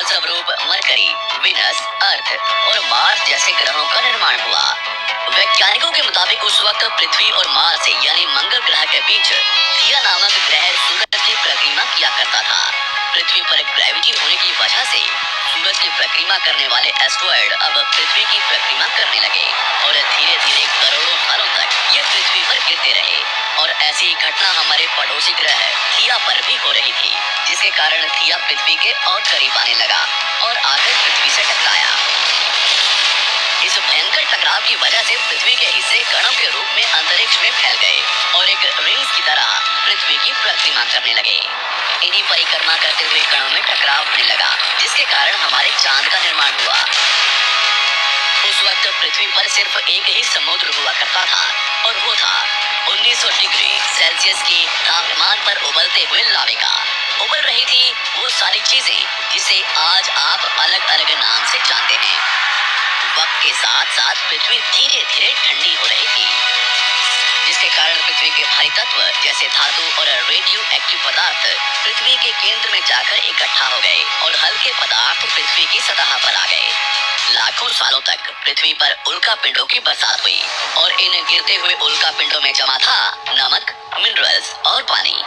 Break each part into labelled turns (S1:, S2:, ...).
S1: फलस्वरूप mercury, Venus, अर्थ और Mars जैसे ग्रहों का निर्माण हुआ। वैज्ञानिकों के मुताबिक उस वक्त पृथ्वी और मार्स यानी मंगल ग्रह के बीच थिया नामक ग्रह सूरज की परिक्रमा किया करता था। पृथ्वी पर ग्रेविटी होने की वजह से सूरज की परिक्रमा करने वाले एस्ट्रॉयड अब पृथ्वी की परिक्रमा करने लगे और धीरे धीरे करोड़ों सालों तक ये पृथ्वी पर गिरते रहे। और ऐसी घटना हमारे पड़ोसी ग्रह थिया पर भी हो रही थी, जिसके कारण थिया पृथ्वी के और करीब आने लगा और आकर पृथ्वी से टकराया। इस भयंकर टकराव की वजह से पृथ्वी के हिस्से कणों के रूप में अंतरिक्ष में फैल गए और एक रिंग्स की तरह पृथ्वी की परिक्रमा करने लगे। इन्हीं परिक्रमा करते हुए कणों में टकराव होने लगा, जिसके कारण हमारे चांद का निर्माण हुआ। उस वक्त पृथ्वी पर सिर्फ एक ही समुद्र हुआ करता था और वो था 1900 डिग्री सेल्सियस के तापमान पर उबलते हुए लाविका। उबल रही थी वो सारी चीजें जिसे आज आप अलग अलग नाम से जानते हैं। वक्त के साथ साथ पृथ्वी धीरे धीरे ठंडी हो रही थी, जिसके कारण पृथ्वी के भारी तत्व जैसे धातु और रेडियो एक्टिव पदार्थ पृथ्वी के केंद्र में जाकर इकट्ठा हो गए और हल्के पदार्थ पृथ्वी की सतह पर आ गए। लाखों सालों तक पृथ्वी पर उल्का पिंडों की बरसात हुई और इन गिरते हुए उल्का पिंडों में जमा था नमक, मिनरल्स और पानी।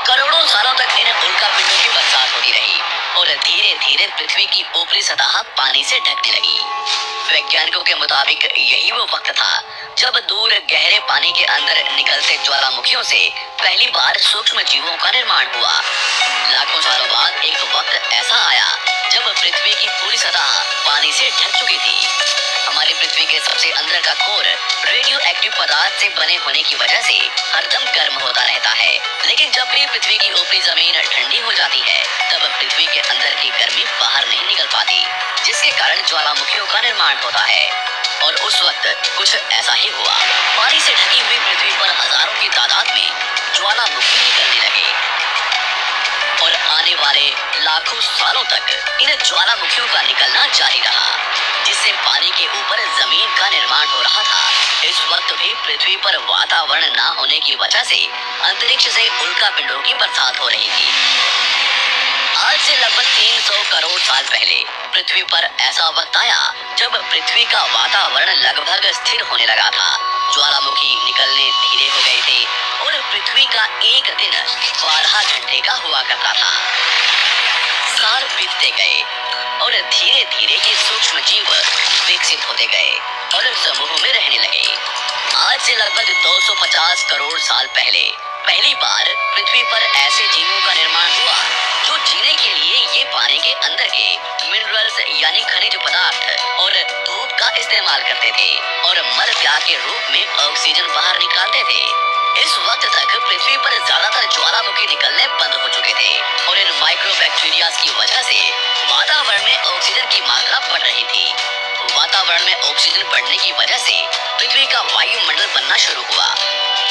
S1: करोड़ों सालों तक इन उल्का पिंडों की बरसात होती रही और धीरे धीरे पृथ्वी की ऊपरी सतह पानी से ढकने लगी। वैज्ञानिकों के मुताबिक यही वो वक्त था जब दूर गहरे पानी के अंदर निकलते ज्वालामुखियों से पहली बार सूक्ष्म जीवों का निर्माण हुआ। लाखों सालों बाद एक वक्त ऐसा आया जब पृथ्वी की पूरी सतह पानी से ढक चुकी थी। हमारी पृथ्वी के सबसे अंदर का कोर रेडियो एक्टिव पदार्थ से बने होने की वजह से हरदम गर्म होता रहता है, लेकिन जब भी पृथ्वी की ऊपरी जमीन ठंडी हो जाती है तब पृथ्वी के अंदर की गर्मी बाहर नहीं निकल पाती, जिसके कारण ज्वालामुखियों का निर्माण होता है। और उस वक्त कुछ ऐसा ही हुआ। पानी से ढकी हुई पृथ्वी पर हजारों की तादाद में ज्वालामुखी निकलने लगे और आने वाले लाखों सालों तक इन ज्वालामुखियों का निकलना जारी रहा, जिससे पानी के ऊपर जमीन का निर्माण हो रहा था। इस वक्त भी पृथ्वी पर वातावरण न होने की वजह से अंतरिक्ष से उल्का पिंडों की बरसात हो रही थी। आज से लगभग 300 करोड़ साल पहले पृथ्वी पर ऐसा वक्त आया जब पृथ्वी का वातावरण लगभग स्थिर होने लगा था। ज्वालामुखी निकलने धीरे हो गए थे और पृथ्वी का एक दिन 12 घंटे का हुआ करता था। साल बीतते गए और धीरे धीरे ये सूक्ष्म जीव विकसित होते गए और समूह में रहने लगे। आज से लगभग 250 करोड़ साल पहले पहली बार पृथ्वी पर ऐसे जीवों का निर्माण हुआ जो जीने के लिए ये पानी के अंदर के मिनरल्स यानी खनिज पदार्थ और धूप का इस्तेमाल करते थे और मर त्याग के रूप में ऑक्सीजन बाहर निकालते थे। इस वक्त तक पृथ्वी पर ज्यादातर ज्वालामुखी निकलने बंद हो चुके थे और इन माइक्रोबैक्टीरिया की वजह से वातावरण में ऑक्सीजन की मात्रा बढ़ रही थी। वातावरण में ऑक्सीजन बढ़ने की वजह से पृथ्वी का वायुमंडल बनना शुरू हुआ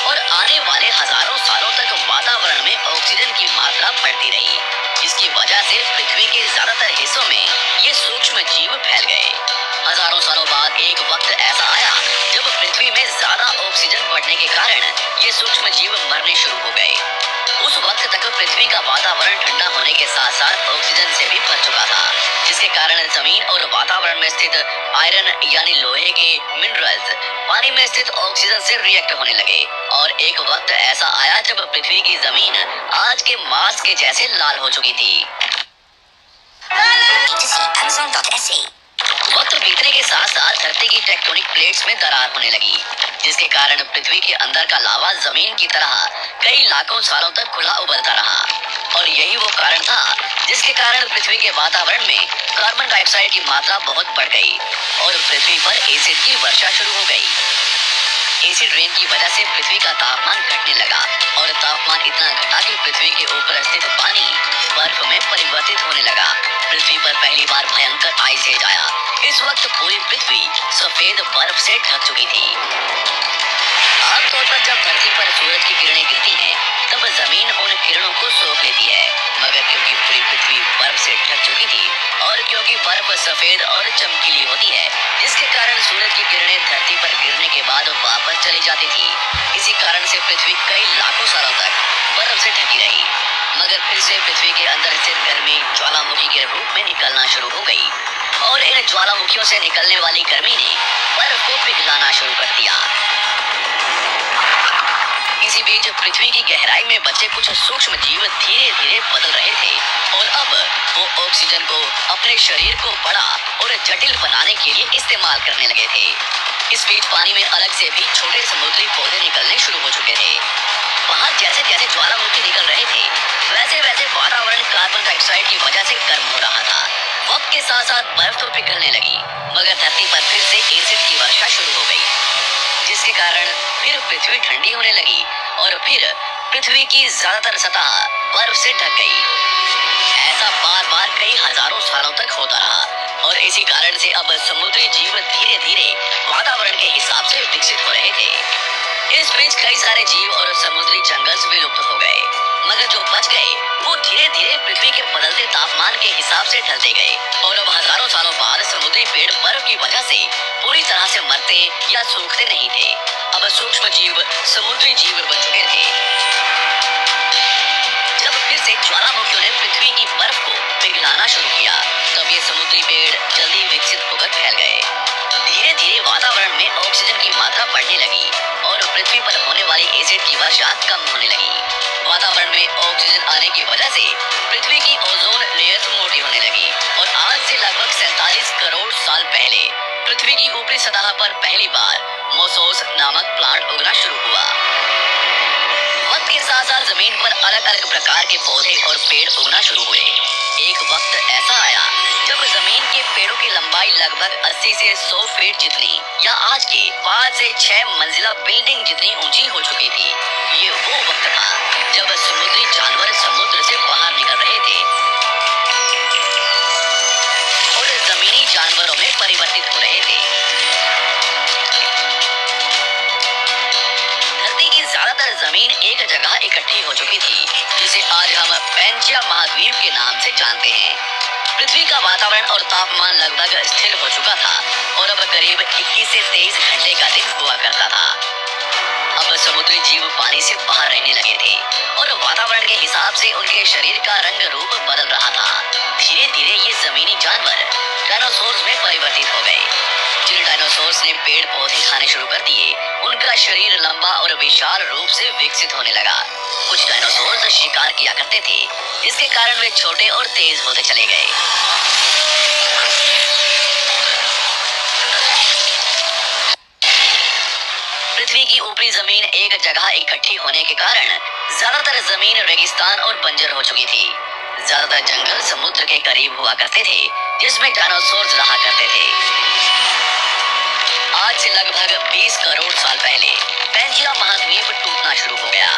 S1: और आने वाले हजारों सालों तक वातावरण में ऑक्सीजन की मात्रा बढ़ती रही, जिसकी वजह से पृथ्वी के ज्यादातर हिस्सों में ये सूक्ष्म जीव फैल गए। हजारों सालों बाद एक वक्त ऐसा आया जब पृथ्वी में ज्यादा ऑक्सीजन बढ़ने के कारण ये सूक्ष्म जीव मरने शुरू हो गए। उस वक्त तक पृथ्वी का वातावरण ठंडा होने के साथ साथ ऑक्सीजन से भी भर चुका था, जिसके कारण जमीन और वातावरण में स्थित आयरन यानी लोहे के मिनरल्स पानी में स्थित ऑक्सीजन से रिएक्ट होने लगे और एक वक्त ऐसा आया जब पृथ्वी की जमीन आज के मार्स के जैसे लाल हो चुकी थी। वक्त बीतने के साथ साथ धरती की टेक्टोनिक प्लेट्स में दरार होने लगी, जिसके कारण पृथ्वी के अंदर का लावा जमीन की तरह कई लाखों सालों तक खुला उबलता रहा और यही वो कारण था जिसके कारण पृथ्वी के वातावरण में कार्बन डाइऑक्साइड की मात्रा बहुत बढ़ गई और पृथ्वी पर एसिड की वर्षा शुरू हो गई। एसिड रेन की वजह से पृथ्वी का तापमान घटने लगा और तापमान इतना घटा कि पृथ्वी के ऊपर स्थित पानी बर्फ में परिवर्तित होने लगा। पृथ्वी पर पहली बार भयंकर आइस एज आया। इस वक्त पूरी पृथ्वी सफेद बर्फ से ढक चुकी थी। आमतौर पर जब धरती पर सूरज की किरणें गिरती हैं, तब जमीन उन किरणों को सोख लेती है, मगर क्योंकि पूरी पृथ्वी बर्फ से ढक चुकी थी और क्योंकि बर्फ सफेद और चमकीली होती है, जिसके कारण सूरज की किरणें धरती पर गिरने के बाद वापस चली जाती थी। इसी कारण से पृथ्वी कई लाखों सालों तक बर्फ से ढकी रही, मगर फिर से पृथ्वी के अंदर स्थित गर्मी ज्वालामुखी के रूप में निकलना शुरू हो गई और इन ज्वालामुखियों से निकलने वाली गर्मी ने बर्फ को पिघलाना शुरू कर दिया। इसी बीच पृथ्वी की गहराई में बचे कुछ सूक्ष्म जीव धीरे धीरे बदल रहे थे और अब वो ऑक्सीजन को अपने शरीर को बड़ा और जटिल बनाने के लिए इस्तेमाल करने लगे थे। इस बीच पानी में अलग से भी छोटे समुद्री पौधे निकलने शुरू हो चुके थे। बाहर जैसे जैसे ज्वालामुखी निकल रहे थे, वैसे वैसे वातावरण कार्बन डाइऑक्साइड की वजह से गर्म हो रहा था। वक्त के साथ साथ बर्फ तो पिघलने लगी, मगर धरती पर फिर से एसिड की वर्षा शुरू हो गई, जिसके कारण फिर पृथ्वी ठंडी होने लगी और फिर पृथ्वी की ज्यादातर सतह बर्फ से ढक गई। ऐसा बार बार कई हजारों सालों तक होता रहा और इसी कारण से अब समुद्री जीव धीरे धीरे वातावरण के हिसाब से विकसित हो रहे थे। इस बीच कई सारे जीव और समुद्री जंगल विलुप्त हो गए, मगर जो बच गए वो धीरे धीरे पृथ्वी के बदलते तापमान के हिसाब से ढलते गए और अब हजारों सालों बाद समुद्री पेड़ बर्फ की वजह से पूरी तरह से मरते या सूखते नहीं थे। अब सूक्ष्म जीव समुद्री जीव बन चुके थे। जब फिर से ज्वालामुखियों ने पृथ्वी की बर्फ को पिघलाना शुरू किया, तब ये समुद्री पेड़ जल्दी विकसित होकर फैल गए। धीरे धीरे वातावरण में ऑक्सीजन की मात्रा बढ़ने लगी और पृथ्वी पर होने वाली एसिड की वर्षा कम होने लगी। वातावरण में ऑक्सीजन आने की वजह से पृथ्वी की ओजोन लेयर मोटी होने लगी और आज से लगभग 47 करोड़ साल पहले पृथ्वी की ऊपरी सतह पर पहली बार मोसोस नामक प्लांट उगना शुरू हुआ। वक्त के साथ साथ जमीन पर अलग अलग प्रकार के पौधे और पेड़ उगना शुरू हुए। एक वक्त ऐसा आया जब जमीन के पेड़ों की लंबाई लगभग 80 से 100 फीट जितनी या आज के 5 से 6 मंजिला बिल्डिंग जितनी ऊंची हो चुकी थी। ये वो वक्त था जब समुद्री जानवर समुद्र से बाहर निकल रहे थे और जमीनी जानवरों में परिवर्तित हो रहे थे। धरती की ज्यादातर जमीन एक जगह इकट्ठी हो चुकी थी, जिसे आज हम पैंजिया महाद्वीप के नाम से जानते हैं। पृथ्वी का वातावरण और तापमान लगभग स्थिर हो चुका था और अब करीब 21 से 23 घंटे का दिन हुआ करता था। अब समुद्री जीव पानी से बाहर रहने लगे थे और वातावरण के हिसाब से उनके शरीर का रंग रूप बदल रहा था। धीरे धीरे ये जमीनी जानवर डायनासोर्स में परिवर्तित हो गए। जिन डायनासोर्स ने पेड़ पौधे खाने शुरू कर दिए, उनका शरीर लंबा और विशाल रूप से विकसित होने लगा। कुछ डायनासोर्स शिकार किया करते थे, जिसके कारण वे छोटे और तेज होते चले गए। पृथ्वी की ऊपरी जमीन एक जगह इकट्ठी होने के कारण ज्यादातर जमीन रेगिस्तान और बंजर हो चुकी थी। ज्यादातर जंगल समुद्र के करीब हुआ करते थे, जिसमें डायनासोर्स रहा करते थे। आज से लगभग 20 करोड़ साल पहले पैंजिया महाद्वीप टूटना शुरू हो गया।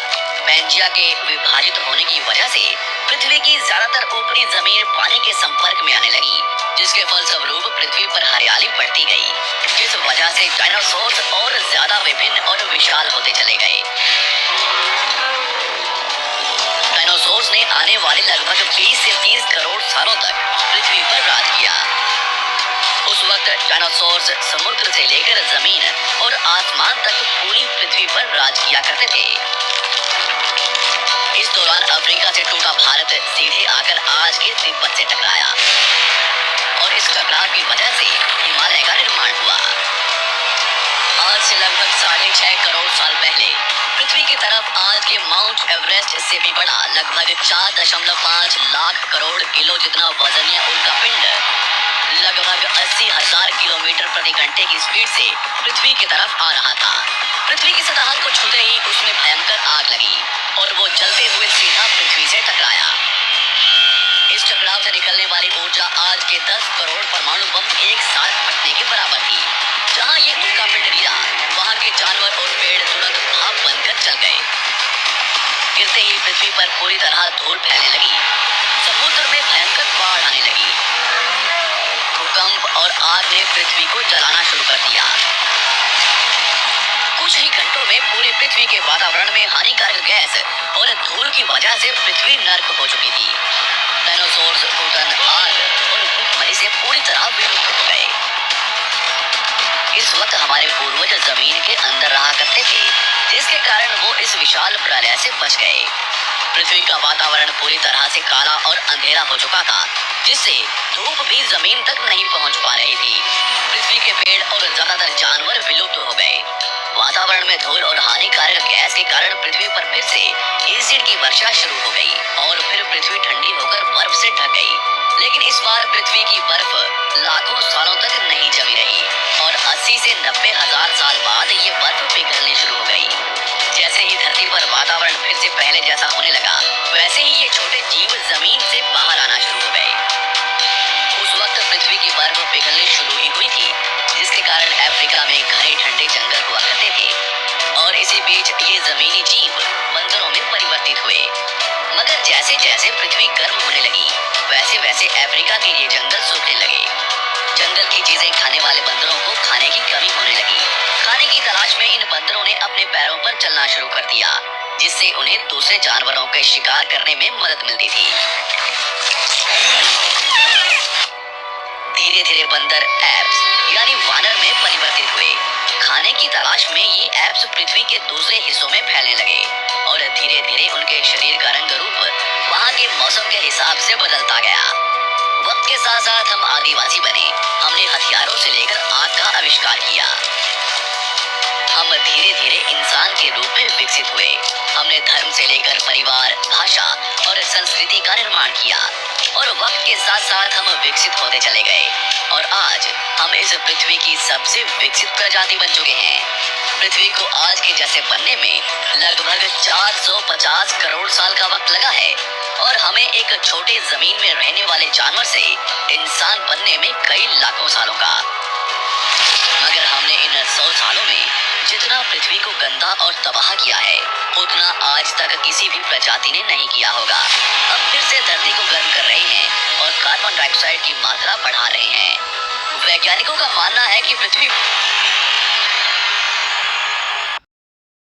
S1: पैंजिया के विभाजित होने की वजह से पृथ्वी की ज्यादातर ऊपरी जमीन पानी के संपर्क में आने लगी, जिसके फलस्वरूप पृथ्वी पर हरियाली बढ़ती गई, जिस वजह से डायनासोर्स और ज्यादा विभिन्न और विशाल होते चले गए। डायनासोर्स ने आने वाले लगभग 20 से 30 करोड़ सालों तक पृथ्वी पर राज किया। उस वक्त डायनासोर्स समुद्र से लेकर जमीन और आसमान तक पूरी पृथ्वी पर राज किया करते थे। इस दौरान अफ्रीका से टूटा भारत सीधे आकर आज के तिब्बत से टकराया और इस टकराव की वजह से हिमालय का निर्माण हुआ। आज से लगभग 6.5 करोड़ साल पहले पृथ्वी की तरफ आज के माउंट एवरेस्ट से भी बड़ा लगभग 4.5 लाख करोड़ किलो जितना वजनीय उल्का पिंड लगभग 80,000 किलोमीटर प्रति घंटे की स्पीड से पृथ्वी की तरफ आ रहा था। पृथ्वी की सतह को छूते ही उसमें भयंकर आग लगी और वो जलते हुए सीधा पृथ्वी से टकराया। इस टकराव से निकलने वाली ऊर्जा आज के 10 करोड़ परमाणु बम एक साथ फटने के बराबर थी। जहां ये उल्का पिंड गिरा, वहां के जानवर और पेड़ तुरंत भाप बनकर जल गए। गिरते ही पृथ्वी पर पूरी तरह धूल फैलने लगी। समुद्र में भयंकर बाढ़ आने लगी। भूकंप और आग ने पृथ्वी को जलाना शुरू कर दिया। कुछ ही घंटों में पूरे पृथ्वी के वातावरण में हानिकारक गैस और धूल की वजह से पृथ्वी नर्क हो चुकी थी। डायनासोर्स भूतन आग और भूखमरी से पूरी तरह विलुप्त हो गए। इस वक्त हमारे पूर्वज जमीन के अंदर रहा करते थे, जिसके कारण वो इस विशाल प्रलय से बच गए। पृथ्वी का वातावरण पूरी तरह से काला और अंधेरा हो चुका था, जिससे धूप भी जमीन तक नहीं पहुंच पा रही थी। पृथ्वी के पेड़ और ज्यादातर जानवर विलुप्त हो गए। वातावरण में धूल और हानिकारक गैस के कारण पृथ्वी पर फिर से एसिड की वर्षा शुरू हो गई और फिर पृथ्वी ठंडी होकर बर्फ से ढक गई। लेकिन इस बार पृथ्वी की बर्फ लाखों सालों तक नहीं जमी रही और 80 से 90 हजार साल बाद ये बर्फ पिघलनी शुरू हो गई। जैसे ही धरती पर वातावरण फिर से पहले जैसा होने लगा, वैसे ही ये छोटे जीव जमीन से बाहर आना शुरू हो गए। उस वक्त पृथ्वी की बर्फ पिघलनी शुरू ही हुई थी, जिसके कारण अफ्रीका में घने ठंडे जंगल हुआ करते थे और इसी बीच ये जमीनी जीव बंदरों में परिवर्तित हुए। मगर जैसे जैसे पृथ्वी गर्म होने लगी, वैसे वैसे अफ्रीका के ये जंगल सूखने लगे। जंगल की चीजें खाने वाले बंदरों को खाने की कमी होने लगी। खाने की तलाश में इन बंदरों ने अपने पैरों पर चलना शुरू कर दिया, जिससे उन्हें दूसरे जानवरों के शिकार करने में मदद मिलती थी। धीरे धीरे बंदर एप्स यानी वानर में परिवर्तित हुए। खाने की तलाश में ये एप्स पृथ्वी के दूसरे हिस्सों में फैलने लगे और धीरे धीरे उनके शरीर का रंग रूप वहाँ के मौसम के हिसाब से बदलता गया। वक्त के साथ साथ हम आदिवासी बने। हमने हथियारों से लेकर आग का आविष्कार किया। हम धीरे धीरे इंसान के रूप में विकसित हुए। हमने धर्म से लेकर परिवार, भाषा और संस्कृति का निर्माण किया और वक्त के साथ साथ हम विकसित होते चले गए और आज हम इस पृथ्वी की सबसे विकसित प्रजाति बन चुके हैं। पृथ्वी को आज के जैसे बनने में लगभग 450 करोड़ साल का वक्त लगा है और हमें एक छोटे जमीन में रहने वाले जानवर से इंसान बनने में कई लाखों सालों का। मगर हमने इन 100 सालों में जितना पृथ्वी को गंदा और तबाह किया है, उतना आज तक किसी भी प्रजाति ने नहीं किया होगा। हम फिर से धरती को गर्म कर रहे हैं और कार्बन डाइऑक्साइड की मात्रा बढ़ा रहे हैं। वैज्ञानिकों का मानना है कि पृथ्वी